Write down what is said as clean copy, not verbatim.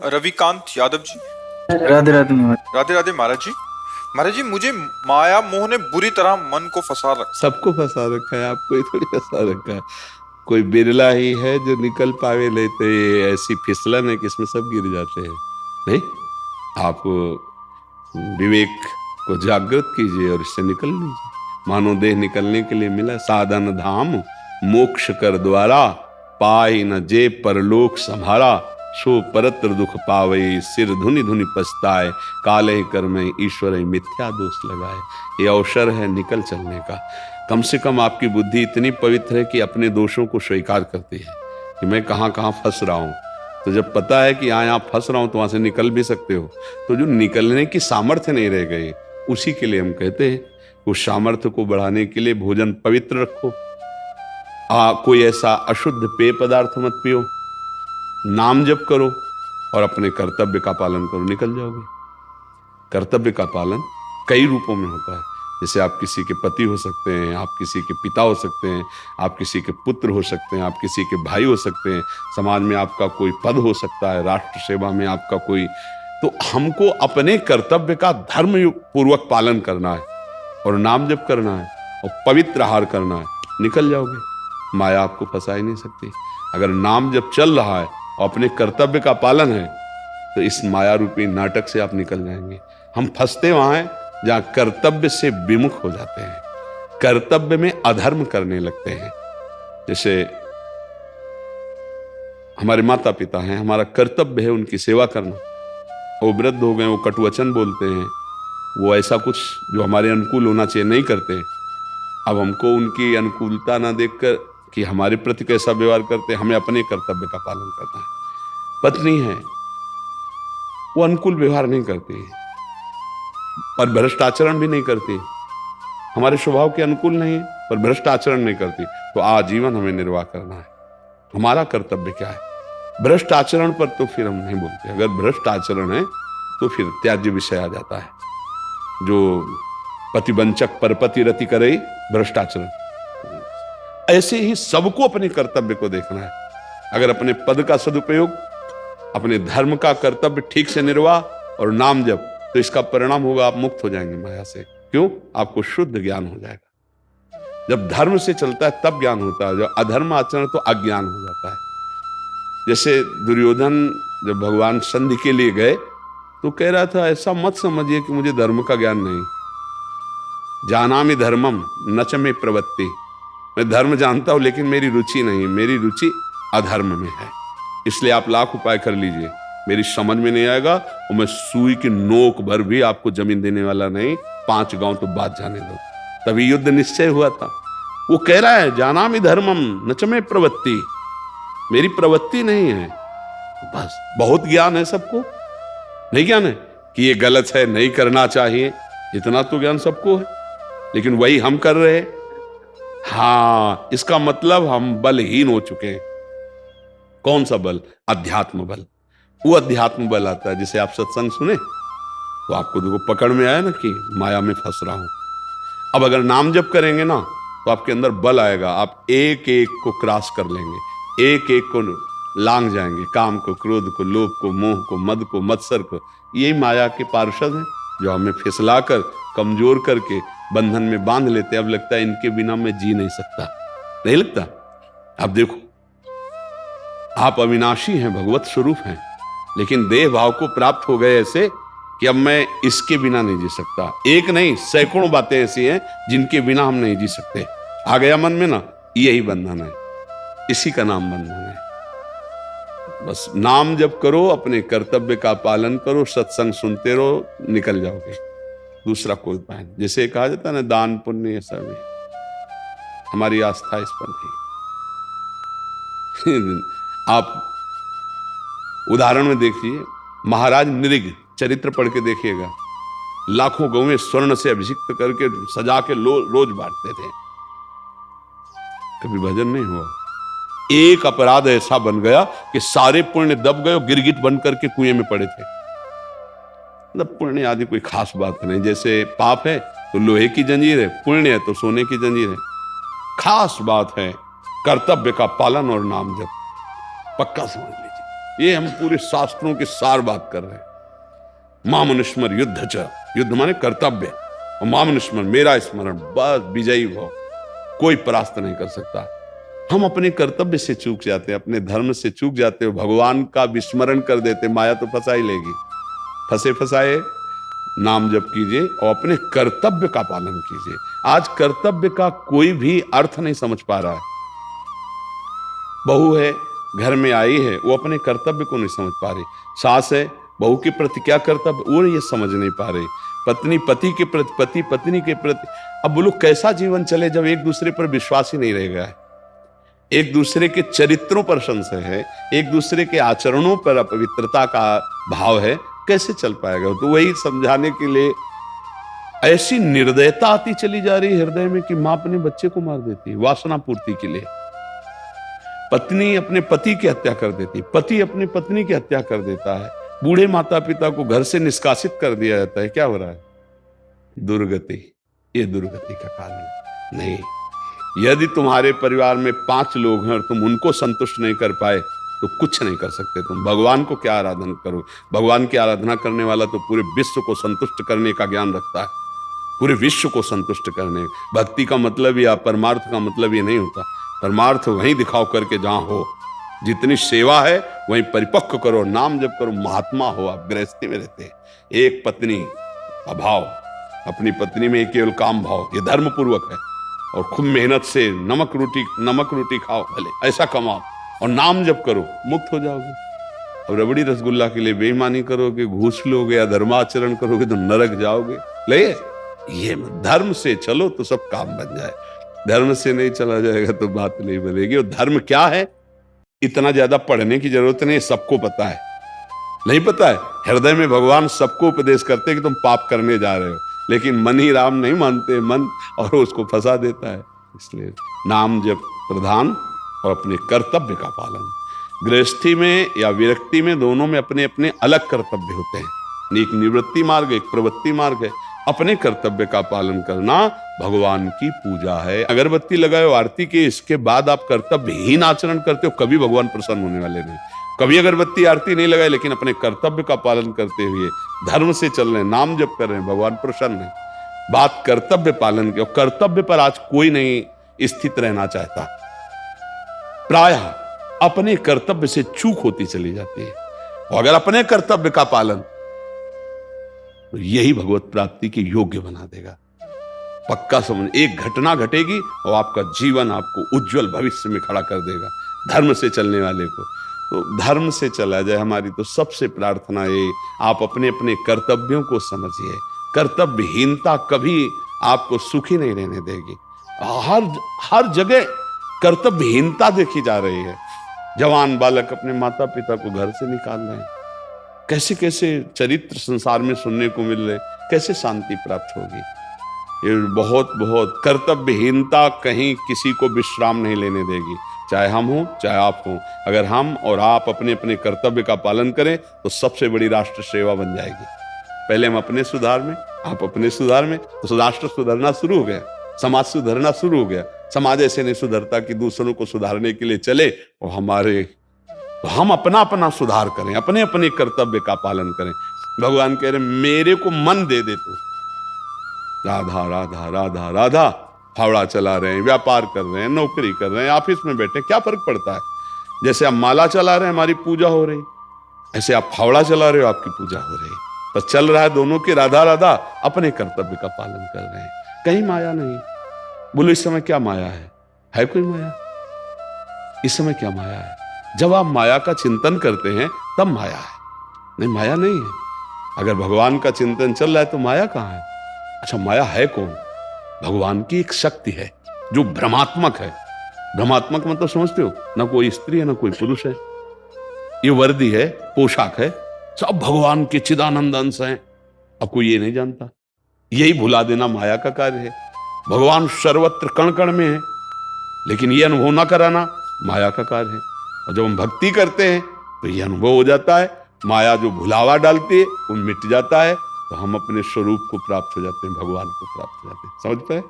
रविकांत यादव जी। राधे राधे महाराज। राधे राधे महाराज जी। महाराज जी, मुझे माया मोह ने बुरी तरह मन को फंसा रखा। सबको फंसा रखा है, आपको ही थोड़ी फंसा रखा है। कोई बिरला ही है जो निकल पावे, लेते ऐसी फिसलन है कि इसमें सब गिर जाते हैं। नहीं, आप विवेक को जागृत कीजिए और इससे निकल लीजिए। मानो देह निकलने के लिए मिला, साधन धाम मोक्ष कर द्वारा, पाई न जे परलोक संभारा, सो परत्र दुख पावे, सिर धुनि धुनि पछताए, काले कर्म ईश्वर मिथ्या दोष लगाए। ये अवसर है निकल चलने का। कम से कम आपकी बुद्धि इतनी पवित्र है कि अपने दोषों को स्वीकार करती है कि मैं कहाँ कहाँ फंस रहा हूँ। तो जब पता है कि यहाँ फंस रहा हूँ तो वहां से निकल भी सकते हो। तो जो निकलने की सामर्थ्य नहीं रह गई, उसी के लिए हम कहते हैं उस सामर्थ्य को बढ़ाने के लिए भोजन पवित्र रखो। कोई ऐसा अशुद्ध पेय पदार्थ मत पियो, नाम जप करो और अपने कर्तव्य का पालन करो, निकल जाओगे। कर्तव्य का पालन कई रूपों में होता है। जैसे आप किसी के पति हो सकते हैं, आप किसी के पिता हो सकते हैं, आप किसी के पुत्र हो सकते हैं, आप किसी के भाई हो सकते हैं, समाज में आपका कोई पद हो सकता है, राष्ट्र सेवा में आपका कोई। तो हमको अपने कर्तव्य का धर्म पूर्वक पालन करना है और नाम जप करना है और पवित्र आहार करना है, निकल जाओगे। माया आपको फंसा ही नहीं सकती। अगर नाम जप चल रहा है और अपने कर्तव्य का पालन है तो इस माया रूपी नाटक से आप निकल जाएंगे। हम फंसते वहां हैं जहां कर्तव्य से विमुख हो जाते हैं, कर्तव्य में अधर्म करने लगते हैं। जैसे हमारे माता पिता हैं, हमारा कर्तव्य है उनकी सेवा करना। वो वृद्ध हो गए, वो कटुवचन बोलते हैं, वो ऐसा कुछ जो हमारे अनुकूल होना चाहिए नहीं करते। अब हमको उनकी अनुकूलता ना देखकर कि हमारे प्रति कैसा व्यवहार करते, हमें अपने कर्तव्य का पालन करना है। पत्नी है, वो अनुकूल व्यवहार नहीं करती और भ्रष्ट आचरण भी नहीं करती, हमारे स्वभाव के अनुकूल नहीं पर भ्रष्ट आचरण नहीं करती, तो आजीवन हमें निर्वाह करना है। हमारा कर्तव्य क्या है? भ्रष्ट आचरण पर तो फिर हम नहीं बोलते। अगर भ्रष्ट आचरण है तो फिर त्याज्य विषय आ जाता है। जो पतिवंचक परपति रति करे भ्रष्टाचरण। ऐसे ही सबको अपने कर्तव्य को देखना है। अगर अपने पद का सदुपयोग, अपने धर्म का कर्तव्य ठीक से निर्वाह और नाम जप, तो इसका परिणाम होगा आप मुक्त हो जाएंगे माया से। क्यों? आपको शुद्ध ज्ञान हो जाएगा। जब धर्म से चलता है तब ज्ञान होता है, जब अधर्म आचरण तो अज्ञान हो जाता है। जैसे दुर्योधन जब भगवान संधि के लिए गए तो कह रहा था ऐसा मत समझिए कि मुझे धर्म का ज्ञान नहीं, जानामि धर्मम न च मे प्रवृत्ति, मैं धर्म जानता हूं लेकिन मेरी रुचि नहीं, मेरी रुचि अधर्म में है। इसलिए आप लाख उपाय कर लीजिए, मेरी समझ में नहीं आएगा और मैं सुई की नोक भर भी आपको जमीन देने वाला नहीं, 5 गांव तो बात जाने दो। तभी युद्ध निश्चय हुआ था। वो कह रहा है जानामि धर्मम न च मे प्रवृत्ति, मेरी प्रवृत्ति नहीं है। बस बहुत ज्ञान है सबको, नहीं ज्ञान है कि ये गलत है, नहीं करना चाहिए, इतना तो ज्ञान सबको है, लेकिन वही हम कर रहे हैं। हाँ, इसका मतलब हम बलहीन हो चुके हैं। कौन सा बल? अध्यात्म बल। वो अध्यात्म बल आता है जिसे आप सत्संग सुने तो आपको देखो पकड़ में आया ना कि माया में फंस रहा हूं। अब अगर नाम जप करेंगे ना तो आपके अंदर बल आएगा, आप एक एक को क्रॉस कर लेंगे, एक एक को लांग जाएंगे, काम को, क्रोध को, लोभ को, मोह को, मद को, मत्सर को। यही माया के पार्षद हैं जो हमें फिसलाकर, कमजोर करके बंधन में बांध लेते। अब लगता है इनके बिना मैं जी नहीं सकता, नहीं लगता? अब देखो, आप अविनाशी हैं, भगवत स्वरूप हैं, लेकिन देह भाव को प्राप्त हो गए ऐसे कि अब मैं इसके बिना नहीं जी सकता। एक नहीं, सैकड़ों बातें ऐसी हैं जिनके बिना हम नहीं जी सकते। आ गया मन में ना, यही बंधन है, इसी का नाम बंधन है। बस नाम जप करो, अपने कर्तव्य का पालन करो, सत्संग सुनते रहो, निकल जाओगे। दूसरा कोई उपाय नहीं। जैसे कहा जाता है ना, दान पुण्य ये सब है, हमारी आस्था इस पर नहीं। आप उदाहरण में देखिए, महाराज नृग चरित्र पढ़ के देखिएगा, लाखों गौवें स्वर्ण से अभिषिक्त करके सजा के रोज बांटते थे, कभी भजन नहीं हुआ। एक अपराध ऐसा बन गया कि सारे पुण्य दब गए और गिरगिट बन करके कुएं में पड़े थे। मतलब पुण्य आदि कोई खास बात नहीं। जैसे पाप है तो लोहे की जंजीर है, पुण्य है तो सोने की जंजीर है। खास बात है कर्तव्य का पालन और नाम जप, पक्का समझ लीजिए। ये हम पूरे शास्त्रों के सार बात कर रहे हैं। मामनुस्मर युद्ध च, युद्ध माने कर्तव्य, और मामनुस्मर मेरा स्मरण, बस विजयी भव, कोई परास्त नहीं कर सकता। हम अपने कर्तव्य से चूक जाते हैं, अपने धर्म से चूक जाते हो, भगवान का विस्मरण कर देते, माया तो फंसा ही लेगी। फंसे फंसाए नाम जप कीजिए और अपने कर्तव्य का पालन कीजिए। आज कर्तव्य का कोई भी अर्थ नहीं समझ पा रहा है। बहू है, घर में आई है, वो अपने कर्तव्य को नहीं समझ पा रही। सास है, बहू के प्रति क्या कर्तव्य वो ये समझ नहीं पा रही। पत्नी पति के प्रति, पति पत्नी के प्रति। अब बोलो कैसा जीवन चले जब एक दूसरे पर विश्वास ही नहीं रह गया है, एक दूसरे के चरित्रों पर संशय है, एक दूसरे के आचरणों पर अपवित्रता का भाव है, कैसे चल पाएगा? तो वही समझाने के लिए ऐसी निर्दयता आती चली जा रही हृदय में कि मां अपने बच्चे को मार देती है वासना पूर्ति के लिए, पत्नी अपने पति की हत्या कर देती, पति अपनी पत्नी की हत्या कर देता है, बूढ़े माता पिता को घर से निष्कासित कर दिया जाता है। क्या हो रहा है? दुर्गति। ये दुर्गति का कारण नहीं। यदि तुम्हारे परिवार में 5 लोग हैं और तुम उनको संतुष्ट नहीं कर पाए तो कुछ नहीं कर सकते तुम। भगवान को क्या आराधना करो? भगवान की आराधना करने वाला तो पूरे विश्व को संतुष्ट करने का ज्ञान रखता है, पूरे विश्व को संतुष्ट करने। भक्ति का मतलब या परमार्थ का मतलब ये नहीं होता। परमार्थ वहीं दिखाओ करके जहां हो, जितनी सेवा है वहीं परिपक्व करो, नाम जप करो, महात्मा हो। आप गृहस्थी में रहते हैं, एक पत्नी का भाव, अपनी पत्नी में केवल काम भाव, ये धर्म पूर्वक है। और खूब मेहनत से नमक रोटी खाओ, भले ऐसा कमाओ और नाम जप करो, मुक्त हो जाओगे। और रबड़ी रसगुल्ला के लिए बेईमानी करोगे, घूस लोगे या धर्माचरण करोगे तो नरक जाओगे। ले ये धर्म से चलो तो सब काम बन जाए, धर्म से नहीं चला जाएगा तो बात नहीं बनेगी। और धर्म क्या है इतना ज्यादा पढ़ने की जरूरत नहीं, सबको पता है। नहीं पता है? हृदय में भगवान सबको उपदेश करते हैं कि तुम पाप करने जा रहे हो, लेकिन मन ही राम नहीं मानते, मन और उसको फंसा देता है। इसलिए नाम जप प्रधान और अपने कर्तव्य का पालन। गृहस्थी में या विरक्ति में दोनों में अपने अपने अलग कर्तव्य होते हैं। एक निवृत्ति मार्ग, एक प्रवृत्ति मार्ग है। अपने कर्तव्य का पालन करना भगवान की पूजा है। अगरबत्ती लगाए आरती के, इसके बाद आप कर्तव्यहीन आचरण करते हो, कभी भगवान प्रसन्न होने वाले नहीं। कभी अगरबत्ती आरती नहीं लगाए लेकिन अपने कर्तव्य का पालन करते हुए धर्म से चल रहे हैं, नाम जप कर रहे हैं, भगवान प्रसन्न है। बात कर्तव्य पालन की, और कर्तव्य पर आज कोई नहीं स्थित रहना चाहता। प्रायः अपने कर्तव्य से चूक होती चली जाती है। और अगर अपने कर्तव्य का पालन, तो यही भगवत प्राप्ति के योग्य बना देगा। पक्का समझ, एक घटना घटेगी और आपका जीवन आपको उज्जवल भविष्य में खड़ा कर देगा, धर्म से चलने वाले को। तो धर्म से चला जाए हमारी तो सबसे प्रार्थना ये, आप अपने अपने कर्तव्यों को समझिए। कर्तव्यहीनता कभी आपको सुखी नहीं रहने देगी। हर जगह कर्तव्यहीनता देखी जा रही है। जवान बालक अपने माता पिता को घर से निकाल रहे हैं, कैसे कैसे चरित्र संसार में सुनने को मिल रहे, कैसे शांति प्राप्त होगी? ये बहुत बहुत कर्तव्यहीनता कहीं किसी को विश्राम नहीं लेने देगी, चाहे हम हो चाहे आप हो। अगर हम और आप अपने अपने कर्तव्य का पालन करें तो सबसे बड़ी राष्ट्र सेवा बन जाएगी। पहले हम अपने सुधार में, आप अपने सुधार में, तो राष्ट्र सुधरना शुरू हो गया, समाज सुधरना शुरू हो गया। समाज ऐसे नहीं सुधरता कि दूसरों को सुधारने के लिए चले और तो हम अपना अपना सुधार करें, अपने अपने कर्तव्य का पालन करें। भगवान कह रहे मेरे को मन दे दे तू, राधा राधा राधा राधा, फावड़ा चला रहे हैं, व्यापार कर रहे हैं, नौकरी कर रहे हैं, ऑफिस में बैठे, क्या फर्क पड़ता है? जैसे आप माला चला रहे हैं हमारी पूजा हो रही, ऐसे आप फावड़ा चला रहे हो आपकी पूजा हो रही। बस चल रहा है दोनों की राधा राधा, अपने कर्तव्य का पालन कर रहे हैं, कहीं माया नहीं। बोलो इस समय क्या माया है कोई माया? इस समय क्या माया है? जब आप माया का चिंतन करते हैं तब माया है, नहीं माया नहीं है। अगर भगवान का चिंतन चल रहा है तो माया कहाँ है? अच्छा माया है कौन? भगवान की एक शक्ति है जो भ्रमात्मक है। भ्रमात्मक मतलब समझते हो? ना कोई स्त्री है ना कोई पुरुष है, ये वर्दी है, पोशाक है, सब भगवान के चिदानंद अंश हैं। अब कोई ये नहीं जानता, यही भुला देना माया का कार्य है। भगवान सर्वत्र कण कण में है, लेकिन ये अनुभव ना कराना माया का कार्य है। और जब हम भक्ति करते हैं तो ये अनुभव हो जाता है, माया जो भुलावा डालती है वो मिट जाता है, तो हम अपने स्वरूप को प्राप्त हो जाते हैं, भगवान को प्राप्त हो जाते हैं। समझ पाए?